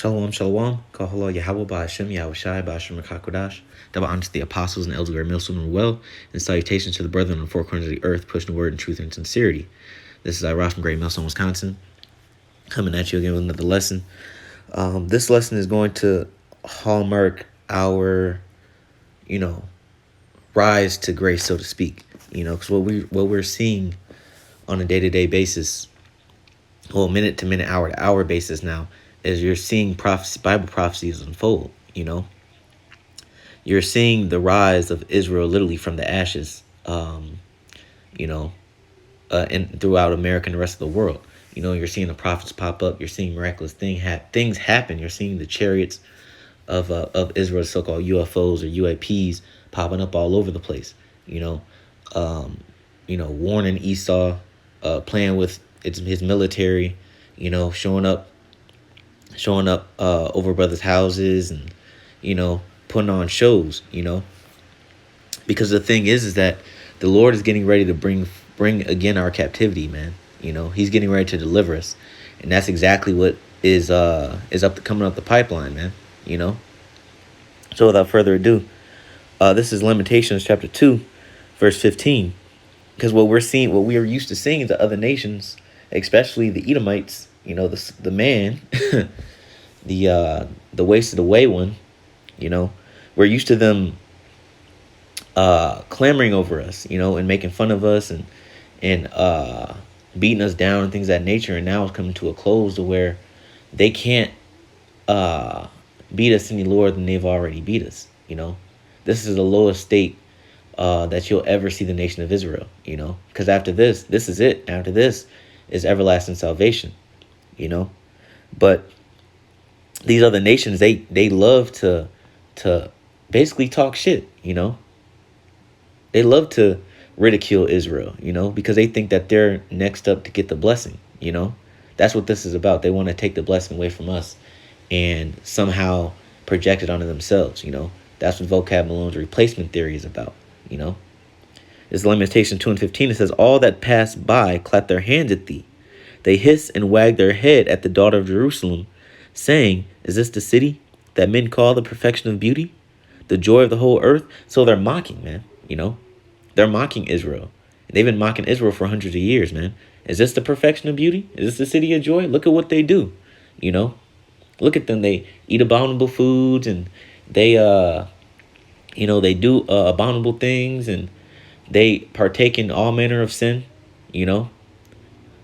Shalom, shalom. Kahalo Yahweh Ba'Hashem, Yahweh Shai Ba'Hashem Rakakodash. Double honor to the apostles and elders of our millstone and well, and salutations to the brethren on the four corners of the earth, pushing the word in truth and sincerity. This is Ross from Great Millstone, Wisconsin, coming at you again with another lesson. This lesson is going to hallmark our, rise to grace, so to speak. Because what we're seeing on a day-to-day basis, well, minute to minute, hour to hour basis now, is you're seeing Bible prophecies unfold. You're seeing the rise of Israel literally from the ashes, and throughout America and the rest of the world. You're seeing the prophets pop up. You're seeing miraculous things happen. You're seeing the chariots of Israel's so-called UFOs or UAPs popping up all over the place. Warning Esau, playing with his military, showing up over brothers' houses and, putting on shows, because the thing is that the Lord is getting ready to bring again our captivity, man. He's getting ready to deliver us. And that's exactly what is coming up the pipeline, man. So without further ado, this is Lamentations chapter 2, verse 15. Because what we are used to seeing the other nations, especially the Edomites, the man, the wasted away one, we're used to them clamoring over us, and making fun of us and beating us down and things of that nature. And now it's coming to a close to where they can't beat us any lower than they've already beat us. This is the lowest state that you'll ever see the nation of Israel, because after this is it. After this is everlasting salvation, but these other nations, they love to basically talk shit, they love to ridicule Israel, because they think that they're next up to get the blessing. That's what this is about. They want to take the blessing away from us and somehow project it onto themselves. That's what vocab Malone's replacement theory is about. This Lamentation 2 and 15, it says, all that pass by clap their hands at thee. They hiss and wag their head at the daughter of Jerusalem, saying, is this the city that men call the perfection of beauty, the joy of the whole earth? So they're mocking, man. They're mocking Israel. They've been mocking Israel for hundreds of years, man. Is this the perfection of beauty? Is this the city of joy? Look at what they do. Look at them. They eat abominable foods, and they they do abominable things, and they partake in all manner of sin,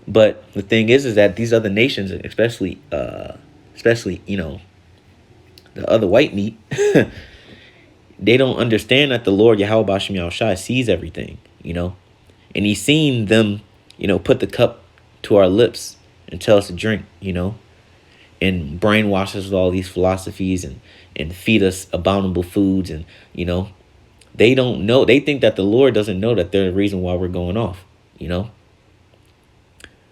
But the thing is that these other nations, especially the other white meat, they don't understand that the Lord Yahweh Ba'Shem Yahweh Shai sees everything, and he's seen them, put the cup to our lips and tell us to drink, and brainwash us with all these philosophies and feed us abominable foods. And, they don't know. They think that the Lord doesn't know that they're the reason why we're going off,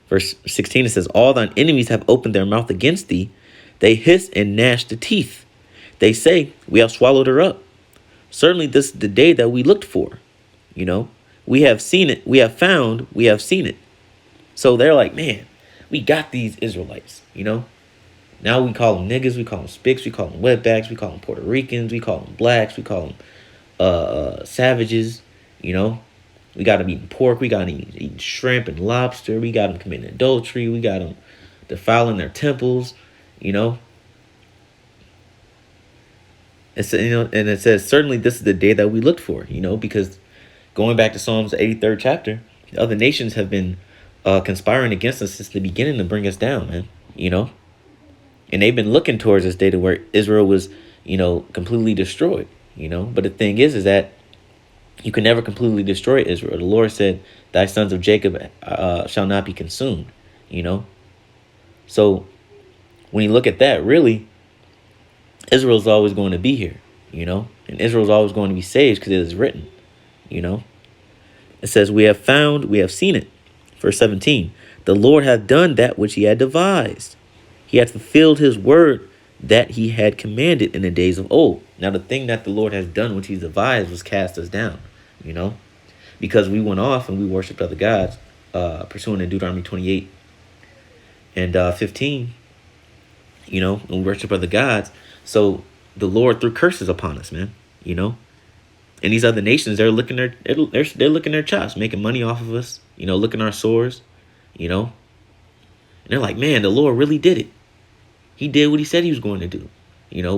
Verse 16, it says, all thine enemies have opened their mouth against thee. They hiss and gnash the teeth. They say, we have swallowed her up. Certainly this is the day that we looked for. We have seen it. We have found. We have seen it. So they're like, man, we got these Israelites, Now we call them niggas. We call them spics. We call them wetbacks. We call them Puerto Ricans. We call them blacks. We call them savages, We got them eating pork. We got them eating shrimp and lobster. We got them committing adultery. We got them defiling their temples, It's, and it says, certainly this is the day that we looked for, because going back to Psalms 83rd chapter, the other nations have been conspiring against us since the beginning to bring us down, man, And they've been looking towards this day to where Israel was, completely destroyed, But the thing is that you can never completely destroy Israel. The Lord said, thy sons of Jacob shall not be consumed, So when you look at that, really, Israel's always going to be here, and Israel's always going to be saved because it is written, It says, we have found, we have seen it. Verse 17, the Lord hath done that which he had devised. He hath fulfilled his word that he had commanded in the days of old. Now, the thing that the Lord has done, which he's devised, was cast us down, because we went off and we worshiped other gods, pursuing in Deuteronomy 28 and 15. and we worship other gods. So the Lord threw curses upon us, man. And these other nations, they're licking their chops, making money off of us. Licking our sores. And they're like, man, the Lord really did it. He did what he said he was going to do.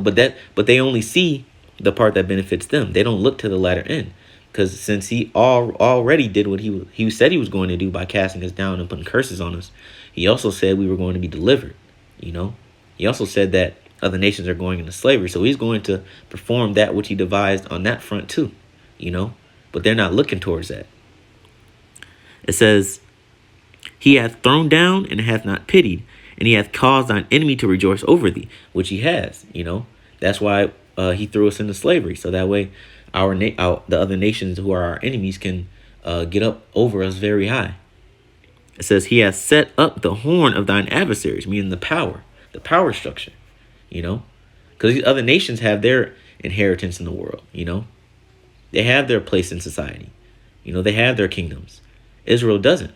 But they only see the part that benefits them. They don't look to the latter end, because since he already did what he said he was going to do by casting us down and putting curses on us, he also said we were going to be delivered. He also said that other nations are going into slavery, so he's going to perform that which he devised on that front too. But they're not looking towards that. It says, he hath thrown down and hath not pitied, and he hath caused thine enemy to rejoice over thee, which he has. That's why he threw us into slavery, so that way the other nations who are our enemies can get up over us very high. It says, he hath set up the horn of thine adversaries, meaning the power structure. Because these other nations have their inheritance in the world. They have their place in society. They have their kingdoms. Israel doesn't.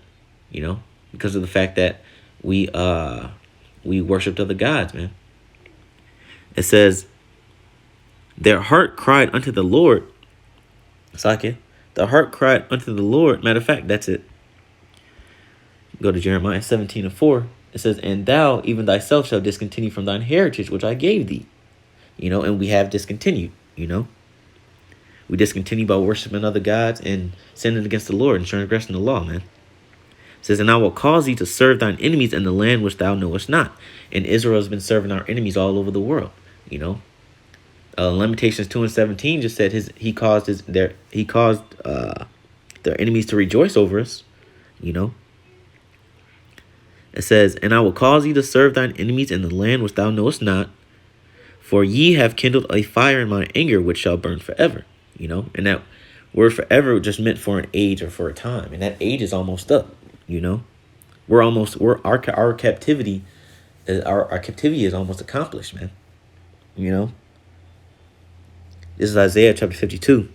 Because of the fact that we worshipped other gods, man. It says, their heart cried unto the Lord. Sake, the heart cried unto the Lord. Matter of fact, that's it. Go to Jeremiah 17:4. It says, and thou, even thyself, shalt discontinue from thine heritage, which I gave thee. And we have discontinued, We discontinue by worshiping other gods and sinning against the Lord and transgressing the law, man. It says, and I will cause thee to serve thine enemies in the land which thou knowest not. And Israel has been serving our enemies all over the world, Lamentations 2:17 just said he caused their enemies to rejoice over us, It says, and I will cause thee to serve thine enemies in the land which thou knowest not, for ye have kindled a fire in my anger which shall burn forever. And that word forever just meant for an age or for a time, and that age is almost up. Our captivity is almost accomplished, man. This is Isaiah chapter 52,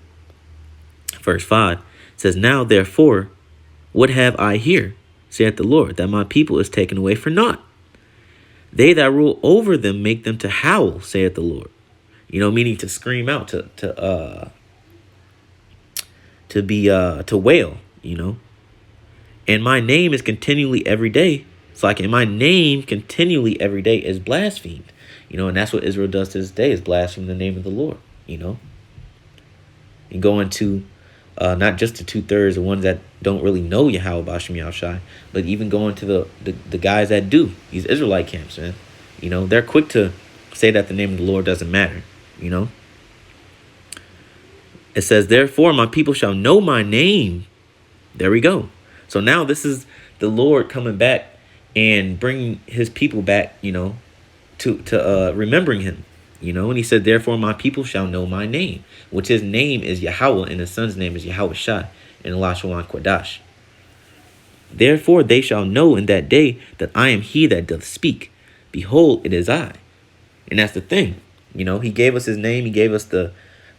verse 5. It says, now therefore, what have I here, saith the Lord, that my people is taken away for naught? They that rule over them make them to howl, saith the Lord. Meaning to scream out, to wail, And my name is continually every day. It's like, and my name continually every day is blasphemed. And that's what Israel does to this day, is blaspheme the name of the Lord, And going to not just the 2/3, the ones that don't really know Yahweh Bashim Yahushai, but even going to the guys that do, these Israelite camps, man. They're quick to say that the name of the Lord doesn't matter, It says, therefore my people shall know my name. There we go. So now this is the Lord coming back and bringing his people back, to remembering him, and he said, therefore my people shall know my name, which his name is Yahweh, and his son's name is Yahweh Shai, and Elashawan Quadash. Therefore they shall know in that day that I am he that doth speak. Behold, it is I. And that's the thing. He gave us his name. He gave us the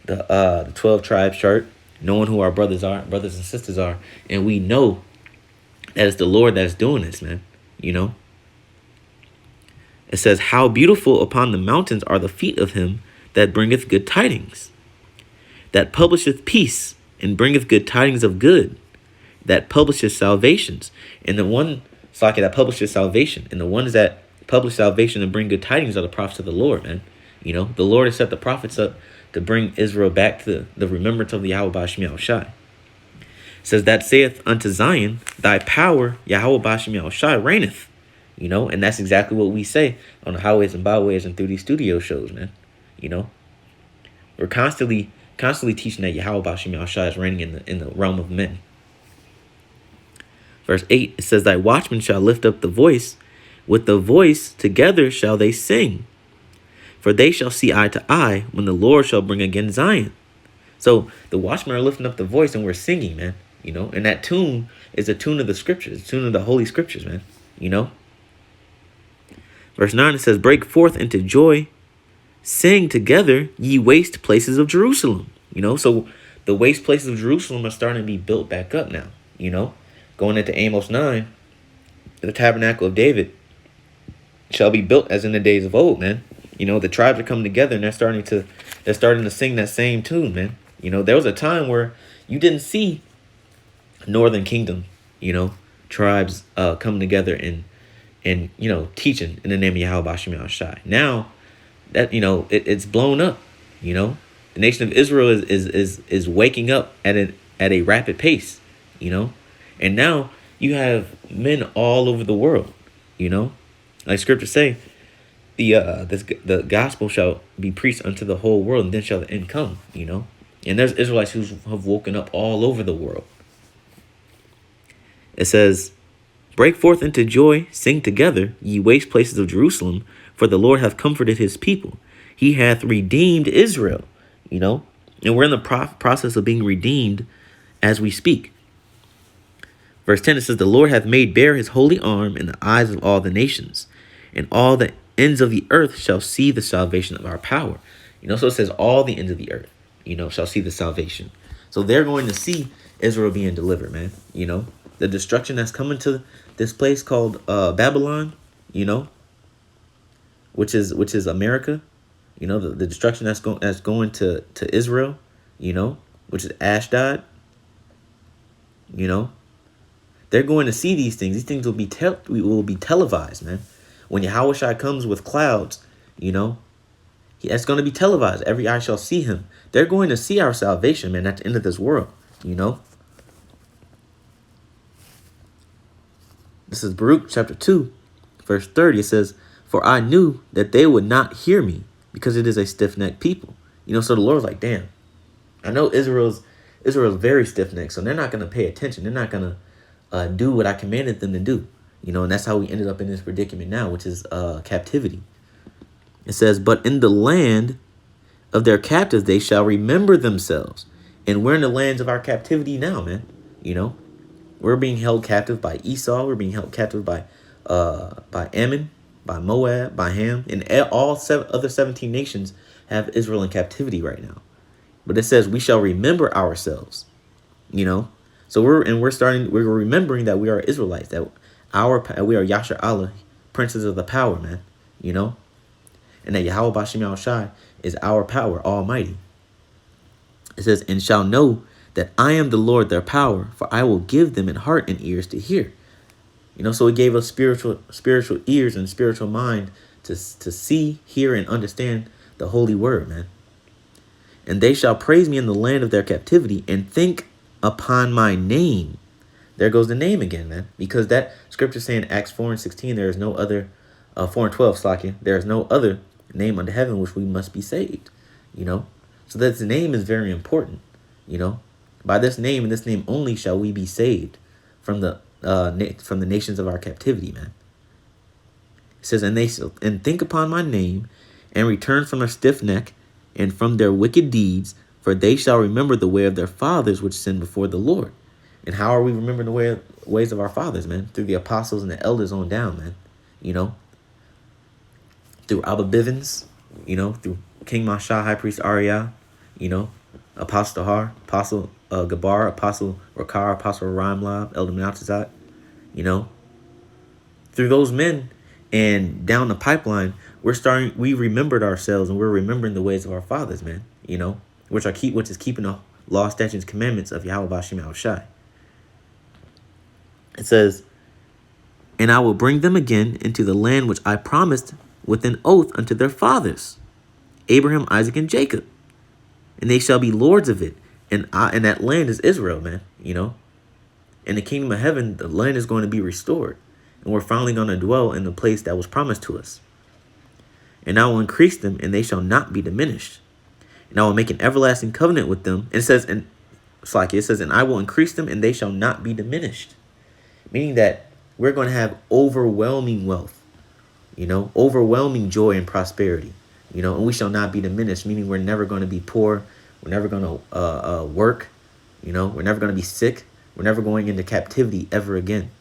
12 tribes chart, knowing who our brothers and sisters are. And we know that it's the Lord that's doing this, man. It says, how beautiful upon the mountains are the feet of him that bringeth good tidings, that publisheth peace and bringeth good tidings of good, that publisheth salvations. And the one, Saki, that publishes salvation, and the ones that publish salvation and bring good tidings are the prophets of the Lord, man. The Lord has set the prophets up to bring Israel back to the remembrance of the Yahweh Bashim Yahushai. It says, that saith unto Zion, thy power, Yahweh Bashim Yahushai, reigneth. And that's exactly what we say on the highways and byways and through these studio shows, man. We're constantly teaching that Yahweh Bashim Yahushai is reigning in the realm of men. Verse 8, it says, thy watchmen shall lift up the voice, with the voice together shall they sing. For they shall see eye to eye when the Lord shall bring again Zion. So the watchmen are lifting up the voice and we're singing, man. And that tune is a tune of the scriptures, a tune of the holy scriptures, man. Verse 9, it says, break forth into joy, sing together, ye waste places of Jerusalem. So the waste places of Jerusalem are starting to be built back up now, Going into Amos 9, the tabernacle of David shall be built as in the days of old, man. The tribes are coming together and they're starting to sing that same tune, man. There was a time where you didn't see Northern Kingdom, you know, tribes coming together and teaching in the name of Yahweh Shem Shai. Now that it's blown up. The nation of Israel is waking up at a rapid pace. You know, and now you have men all over the world. Like Scripture say, the gospel shall be preached unto the whole world, and then shall the end come. And there's Israelites who have woken up all over the world. It says, break forth into joy, sing together, ye waste places of Jerusalem, for the Lord hath comforted his people. He hath redeemed Israel. And we're in the process of being redeemed as we speak. Verse 10, it says, the Lord hath made bare his holy arm in the eyes of all the nations, and all the ends of the earth shall see the salvation of our power. So it says all the ends of the earth, shall see the salvation. So they're going to see Israel being delivered, man. The destruction that's coming to this place called Babylon, which is America, the destruction that's going to Israel, which is Ashdod, they're going to see these things. These things will be televised, man. When Yahweh Shai comes with clouds, that's going to be televised. Every eye shall see him. They're going to see our salvation, man, at the end of this world, This is Baruch chapter 2, verse 30. It says, for I knew that they would not hear me, because it is a stiff-necked people. So the Lord's like, damn, I know Israel's very stiff-necked, so they're not going to pay attention. They're not going to do what I commanded them to do. And that's how we ended up in this predicament now, which is captivity. It says, but in the land of their captives they shall remember themselves. And we're in the lands of our captivity now, man. We're being held captive by Esau. We're being held captive by Ammon, by Moab, by Ham. And all other 17 nations have Israel in captivity right now. But it says we shall remember ourselves. So we're remembering that we are Israelites, that we are Yasher Allah, princes of the power, man. And that Yahweh Bashem Shai is our power, almighty. It says, and shall know that I am the Lord their power, for I will give them an heart and ears to hear. So it gave us spiritual ears and spiritual mind to see, hear, and understand the holy word, man. And they shall praise me in the land of their captivity and think upon my name. There goes the name again, man. Because that scripture saying Acts 4:16, there is no other, 4:12, Slakia, there is no other name under heaven which we must be saved. So this name is very important. By this name and this name only shall we be saved from the nations of our captivity, man. It says, and think upon my name and return from their stiff neck and from their wicked deeds, for they shall remember the way of their fathers which sinned before the Lord. And how are we remembering the ways of our fathers, man? Through the apostles and the elders on down, man. Through Abba Bivens, through King Masha, High Priest Ariah, Apostle Har, Apostle Gabar, Apostle Rakar, Apostle Ramlab, Elder Melchizedek, through those men and down the pipeline, we remembered ourselves and we're remembering the ways of our fathers, man, which is keeping the law, statutes, commandments of Yahweh Bashem Shai. It says, and I will bring them again into the land which I promised with an oath unto their fathers, Abraham, Isaac, and Jacob. And they shall be lords of it. And that land is Israel, man. In the kingdom of heaven, the land is going to be restored. And we're finally going to dwell in the place that was promised to us. And I will increase them, and they shall not be diminished. And I will make an everlasting covenant with them. And it says, and I will increase them, and they shall not be diminished. Meaning that we're going to have overwhelming wealth, overwhelming joy and prosperity, and we shall not be diminished, meaning we're never going to be poor. We're never going to work. We're never going to be sick. We're never going into captivity ever again.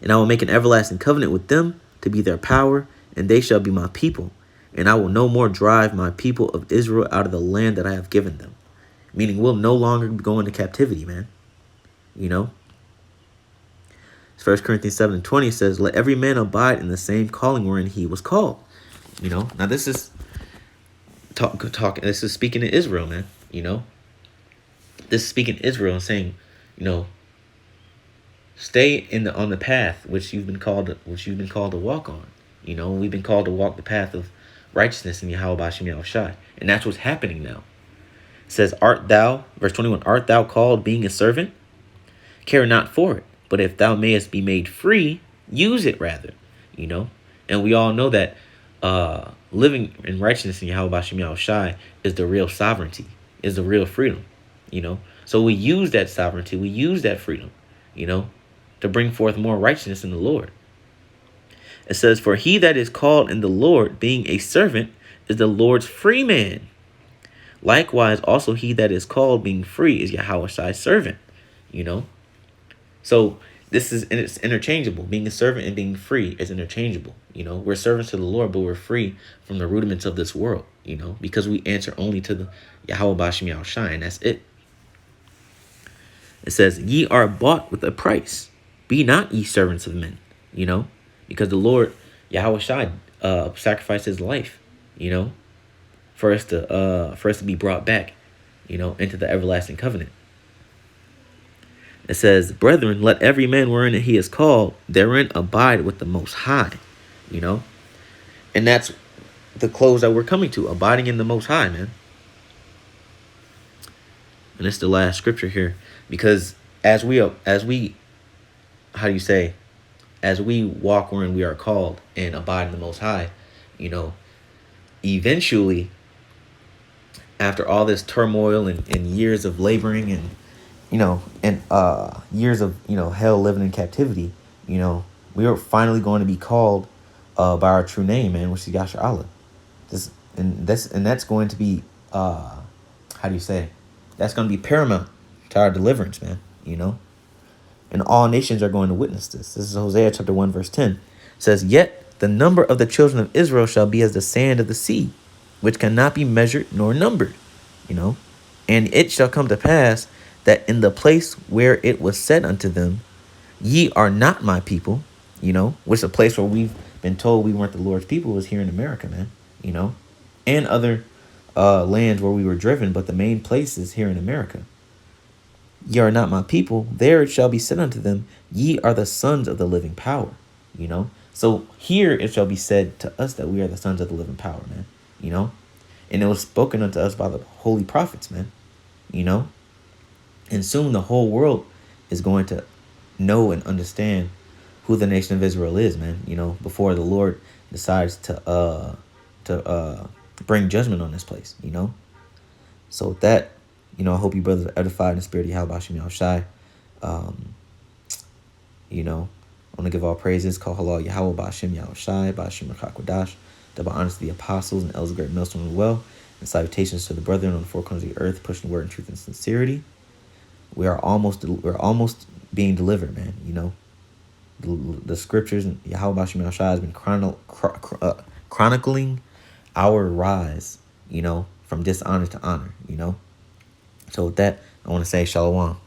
And I will make an everlasting covenant with them to be their power, and they shall be my people. And I will no more drive my people of Israel out of the land that I have given them. Meaning we'll no longer go into captivity, man. First Corinthians 7:20 says, "Let every man abide in the same calling wherein he was called." Now this is talk. This is speaking to Israel, man. This is speaking to Israel and saying, you know, stay on the path which you've been called to walk on. We've been called to walk the path of righteousness in Yahweh Bashim Yahushai, and that's what's happening now. It says, "Art thou," verse 21, "art thou called being a servant? Care not for it, but if thou mayest be made free, use it rather." And we all know that living in righteousness in Yahweh Bashim Yahushai is the real sovereignty, is the real freedom. So we use that sovereignty, we use that freedom, to bring forth more righteousness in the Lord. It says, "For he that is called in the Lord, being a servant, is the Lord's free man. Likewise, also he that is called being free is Yahweh's servant." So it's interchangeable. Being a servant and being free is interchangeable. We're servants to the Lord, but we're free from the rudiments of this world, because we answer only to the Yahweh Bashim Yahushai, and that's it. It says, "Ye are bought with a price. Be not ye servants of men." Because the Lord, Yahweh Shai, sacrificed his life, for us to be brought back, into the everlasting covenant. It says, "Brethren, let every man wherein he is called, therein abide with the Most High." And that's the close that we're coming to, abiding in the Most High, man. And it's the last scripture here, because as we as we walk wherein we are called and abide in the Most High, eventually, after all this turmoil and years of laboring and years of hell living in captivity, we are finally going to be called by our true name, man, which is Yasha Allah. That's going to be that's going to be paramount to our deliverance, man. And all nations are going to witness this. This is Hosea chapter 1 verse 10. It says, "Yet the number of the children of Israel shall be as the sand of the sea, which cannot be measured nor numbered." And it shall come to pass that in the place where it was said unto them, "Ye are not my people," which is a place where we've been told we weren't the Lord's people, was here in America, man. And other lands where we were driven, but the main place is here in America. "Ye are not my people, there it shall be said unto them, Ye are the sons of the living power." So here it shall be said to us that we are the sons of the living power, man. And it was spoken unto us by the holy prophets, man. And soon the whole world is going to know and understand who the nation of Israel is, man. Before the Lord decides to bring judgment on this place. So with that, I hope you brothers are edified in the spirit of Yahweh Bashim Yahushai. I want to give all praises. Call halal Yahweh Bashim Yahushai, Bashim Rakakwadash. Double honors to the apostles and elders of great millstone as well. And salutations to the brethren on the four corners of the earth, pushing the word in truth and sincerity. We're almost being delivered, man. The scriptures and Yahweh Bashim Yahushai has been chronicling our rise, from dishonor to honor, So with that, I want to say shalom.